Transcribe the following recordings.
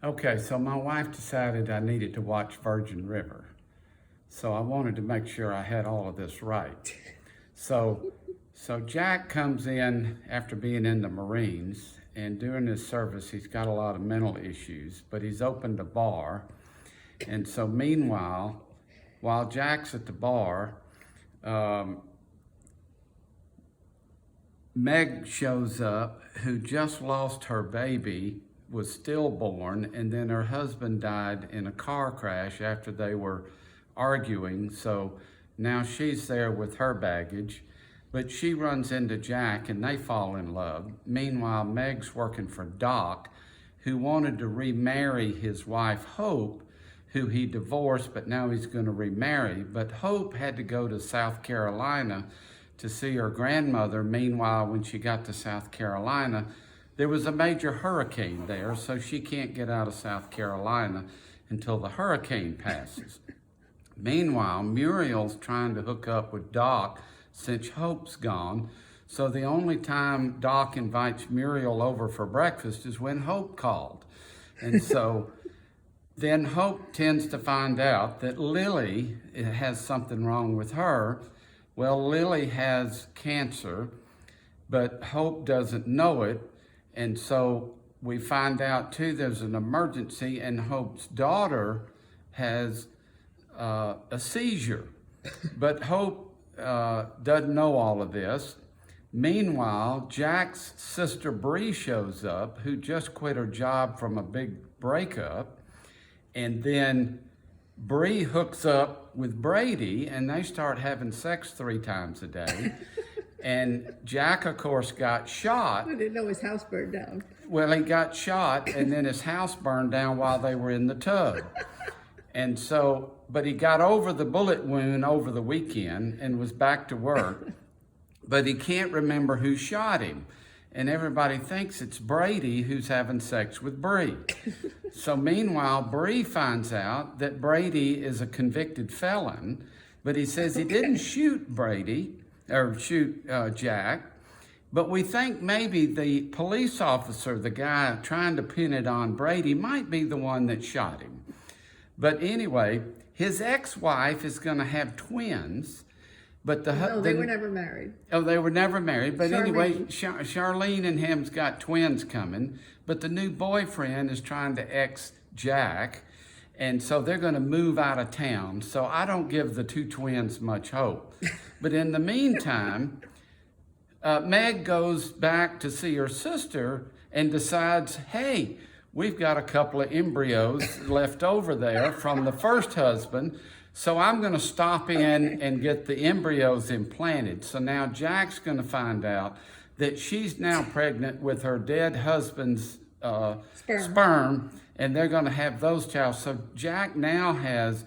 Okay, so my wife decided I needed to watch Virgin River. So I wanted to make sure I had all of this right. So, so Jack comes in after being in the Marines, and during his service, he's got a lot of mental issues, but he's opened a bar. And so meanwhile, while Jack's at the bar, um, Meg shows up, who just lost her baby, was stillborn, and then her husband died in a car crash after they were arguing. So now she's there with her baggage, but she runs into Jack and they fall in love. Meanwhile, Meg's working for Doc, who wanted to remarry his wife, Hope, who he divorced, but now he's going to remarry. But Hope had to go to South Carolina to see her grandmother. Meanwhile, when she got to South Carolina, there was a major hurricane there, so she can't get out of South Carolina until the hurricane passes. Meanwhile, Muriel's trying to hook up with Doc since Hope's gone. So the only time Doc invites Muriel over for breakfast is when Hope called. And so then Hope tends to find out that Lily has something wrong with her. Well, Lily has cancer, but Hope doesn't know it. And so we find out too there's an emergency, and Hope's daughter has a seizure. But Hope doesn't know all of this. Meanwhile, Jack's sister Bree shows up, who just quit her job from a big breakup. And then Bree hooks up with Brady, and they start having sex 3 times a day. And Jack, of course, got shot. I didn't know his house burned down. Well, he got shot, and then his house burned down while they were in the tub. And so, but he got over the bullet wound over the weekend and was back to work. But he can't remember who shot him. And everybody thinks it's Brady who's having sex with Bree. So meanwhile, Bree finds out that Brady is a convicted felon, but he says he didn't shoot Brady, or shoot Jack. But we think maybe the police officer, the guy trying to pin it on Brady, might be the one that shot him. But anyway, his ex-wife is going to have twins. But No, they were never married. Oh, they were never married. But Charlene. anyway, Charlene and him's got twins coming. But the new boyfriend is trying to ex Jack. And so they're going to move out of town. So I don't give the 2 twins much hope. But in the meantime, Meg goes back to see her sister and decides, hey, we've got a couple of embryos left over there from the first husband. So I'm going to stop in and get the embryos implanted. So now Jack's going to find out that she's now pregnant with her dead husband's sperm, and they're going to have those child. So Jack now has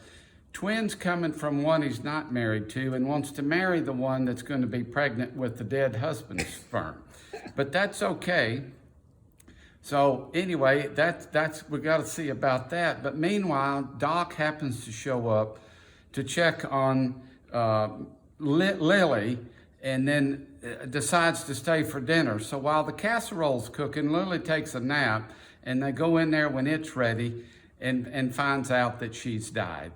twins coming from one he's not married to, and wants to marry the one that's going to be pregnant with the dead husband's sperm. But that's okay. So anyway, that's we got to see about that. But meanwhile, Doc happens to show up to check on Lily, and then decides to stay for dinner. So while the casserole's cooking, Lily takes a nap, and they go in there when it's ready and finds out that she's died.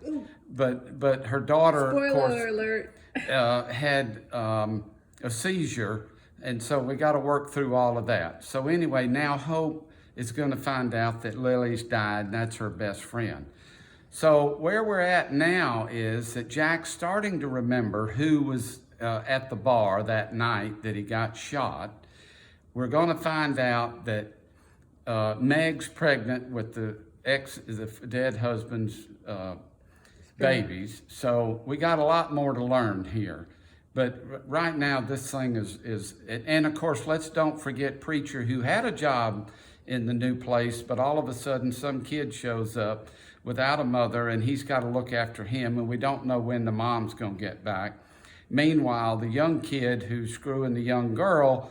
But her daughter, Spoiler of course, alert. had a seizure, and so we got to work through all of that. So anyway, now Hope is going to find out that Lily's died, and that's her best friend. So where we're at now is that Jack's starting to remember who was at the bar that night that he got shot. We're going to find out that Meg's pregnant with the dead husband's babies. So we got a lot more to learn here. But right now, this thing is, and of course, don't forget Preacher, who had a job in the new place, but all of a sudden some kid shows up without a mother, and he's got to look after him, and we don't know when the mom's going to get back. Meanwhile, the young kid who's screwing the young girl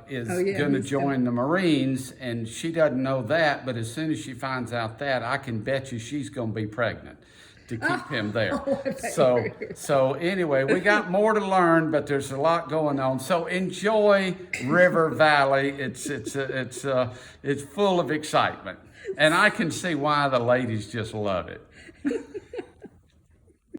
is going to join the Marines, and she doesn't know that, but as soon as she finds out that, I can bet you she's going to be pregnant to keep him there. So anyway, we got more to learn, but there's a lot going on. So enjoy River Valley. It's full of excitement. And I can see why the ladies just love it.